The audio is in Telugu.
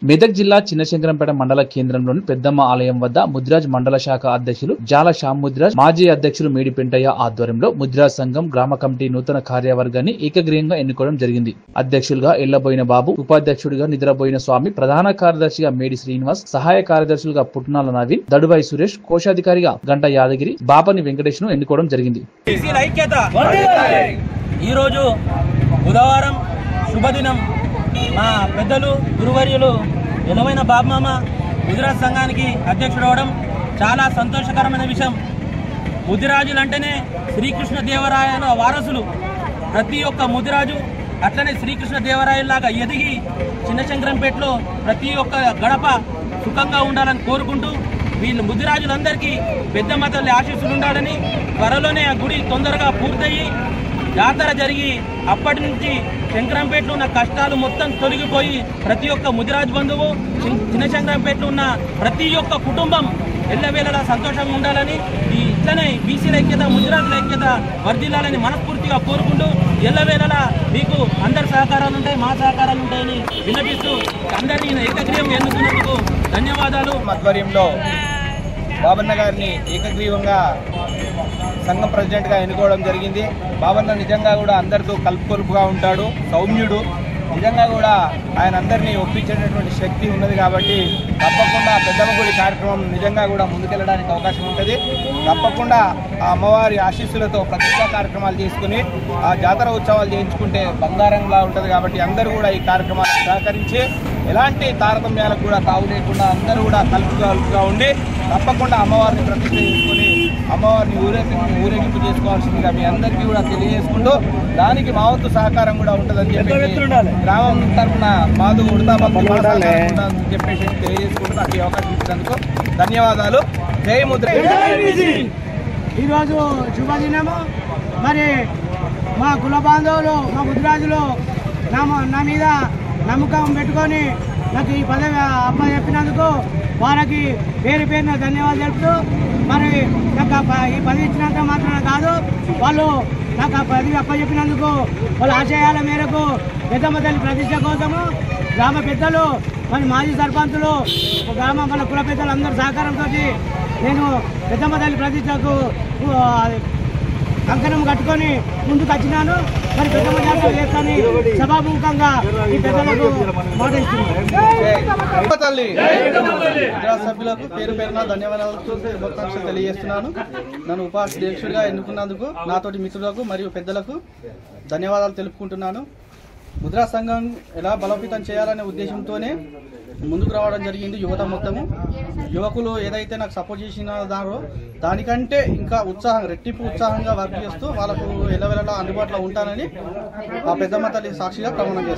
మెదక్ జిల్లా చిన్నశంకరంపేట మండల కేంద్రంలోని పెద్దమ్మ ఆలయం వద్ద ముద్రాజ్ మండల శాఖ అధ్యక్షులు జాల శ్యామ్ ముద్రాజ్, మాజీ అధ్యక్షులు మేడి పెంటయ్య ఆధ్వర్యంలో ముద్రాజ్ సంఘం గ్రామ కమిటీ నూతన కార్యవర్గాన్ని ఏకగ్రీవంగా ఎన్నుకోవడం జరిగింది. అధ్యక్షులుగా ఎల్లబోయిన బాబు, ఉపాధ్యక్షుడిగా నిద్రబోయిన స్వామి, ప్రధాన కార్యదర్శిగా మేడి శ్రీనివాస్, సహాయ కార్యదర్శులుగా పుట్నాల నవీన్, దడుబాయి సురేష్, కోశాధికారిగా గంట యాదగిరి, బాపని వెంకటేష్ ను ఎన్నుకోవడం జరిగింది. ఈ రోజు బుధవారం శుభదినం. మా పెద్దలు గురువర్యులు ఎలవైన బాబుమామ ముదిరాజ్ సంఘానికి అధ్యక్షుడు అవడం చాలా సంతోషకరమైన విషయం. ముదిరాజులు అంటేనే శ్రీకృష్ణ దేవరాయల వారసులు. ప్రతి ఒక్క ముదిరాజు అట్లనే శ్రీకృష్ణ దేవరాయలాగా ఎదిగి చిన్నశంకరంపేటలో ప్రతి ఒక్క గడప సుఖంగా ఉండాలని కోరుకుంటూ వీళ్ళు ముదిరాజులందరికీ పెద్దమ్మ తల్లి ఆశీస్సులు ఉండాలని, త్వరలోనే ఆ గుడి తొందరగా పూర్తయ్యి జాతర జరిగి అప్పటి నుంచి శంకరంపేటలో ఉన్న కష్టాలు మొత్తం తొలగిపోయి ప్రతి ఒక్క ముదిరాజు బంధువు, చిన్నశంకరంపేటలో ఉన్న ప్రతి ఒక్క కుటుంబం ఎల్లవేళలా సంతోషంగా ఉండాలని, ఇట్లనే బీసీల ఐక్యత, ముదిరాజుల ఐక్యత వర్ధిల్లాలని మనస్ఫూర్తిగా కోరుకుంటూ ఎల్లవేళలా మీకు అందరి సహకారాలు ఉంటాయి, మా సహకారాలు ఉంటాయని విన్నపిస్తూ అందరినీ ఏకగ్రీవం ఎన్నుకున్నందుకు ధన్యవాదాలు. ఆధ్వర్యంలో బాబన్న గారిని ఏకగ్రీవంగా సంఘం ప్రెసిడెంట్గా ఎన్నుకోవడం జరిగింది. బాబన్న నిజంగా కూడా అందరితో కలుపుకొలుపుగా ఉంటాడు, సౌమ్యుడు. నిజంగా కూడా ఆయన అందరినీ ఒప్పించేటటువంటి శక్తి ఉన్నది కాబట్టి తప్పకుండా పెద్దమ్మ గుడి కార్యక్రమం నిజంగా కూడా ముందుకెళ్ళడానికి అవకాశం ఉంటుంది. తప్పకుండా ఆ అమ్మవారి ఆశీస్సులతో ప్రతిష్టా కార్యక్రమాలు చేసుకుని ఆ జాతర ఉత్సవాలు చేయించుకుంటే బంగారంగా ఉంటుంది. కాబట్టి అందరూ కూడా ఈ కార్యక్రమాలకు సహకరించి ఎలాంటి తారతమ్యాలకు కూడా తావు లేకుండా అందరూ కూడా కలుపుగా ఉండి తప్పకుండా అమ్మవారిని ప్రతిష్ట చేసుకుని అమ్మవారిని ఊరేగింపు చేసుకోవాల్సిందిగా మీ అందరికీ కూడా తెలియజేసుకుంటూ దానికి మా వంతు సహకారం కూడా ఉంటుందని చెప్పేసి గ్రామం తరఫున మాదు ఉంటుందని చెప్పేసి తెలియజేసుకుంటూ నాకు ఈ అవకాశం ఇచ్చినందుకు ధన్యవాదాలు. జై ముద్ర. ఈరోజు శుభదినము. మరి మా కుల బాంధవులు, మా ముద్రాజులు నా మీద నమ్మకం పెట్టుకొని నాకు ఈ పదవి అప్పచెప్పినందుకు వారికి పేరు పేరున ధన్యవాదాలు తెలుపుతూ, మరి నాకు ఈ పదవి ఇచ్చినంత మాత్రమే కాదు, వాళ్ళు నాకు ఆ పదవి అప్పచెప్పినందుకు వాళ్ళ ఆశయాల మేరకు పెద్దమ్మ తల్లి ప్రతిష్ట కోసము గ్రామ పెద్దలు, మరి మాజీ సర్పంచులు, మన కుల పెద్దలు అందరి సహకారంతో నేను పెద్దమ్మ తల్లి ప్రతిష్టకు కంకణం కట్టుకొని ముందుకు వచ్చినాను. మరి పెద్దమ్మ జాతర చేస్తాను సభాముఖంగా ఈ పెద్దలకు మాట ఇస్తున్నాను. తల్లి సభ్యులకు పేరు పేరున ధన్యవాదాలు తెలియజేస్తున్నాను. నన్ను ఉపాధ్యక్షుడిగా ఎన్నుకున్నందుకు నాతోటి మిత్రులకు మరియు పెద్దలకు ధన్యవాదాలు తెలుపుకుంటున్నాను. ముద్రా సంఘం ఎలా బలోపేతం చేయాలనే ఉద్దేశంతోనే ముందుకు రావడం జరిగింది. యువత మొత్తము యువకులు ఏదైతే నాకు సపోర్ట్ చేసిన దానికంటే ఇంకా రెట్టింపు ఉత్సాహంగా వర్క్ చేస్తూ వాళ్ళకు ఎల్లవెల్లలా అందుబాటులో ఉంటానని ఆ పెద్దమ్మ తల్లి సాక్షిగా ప్రమాణం చేస్తాను.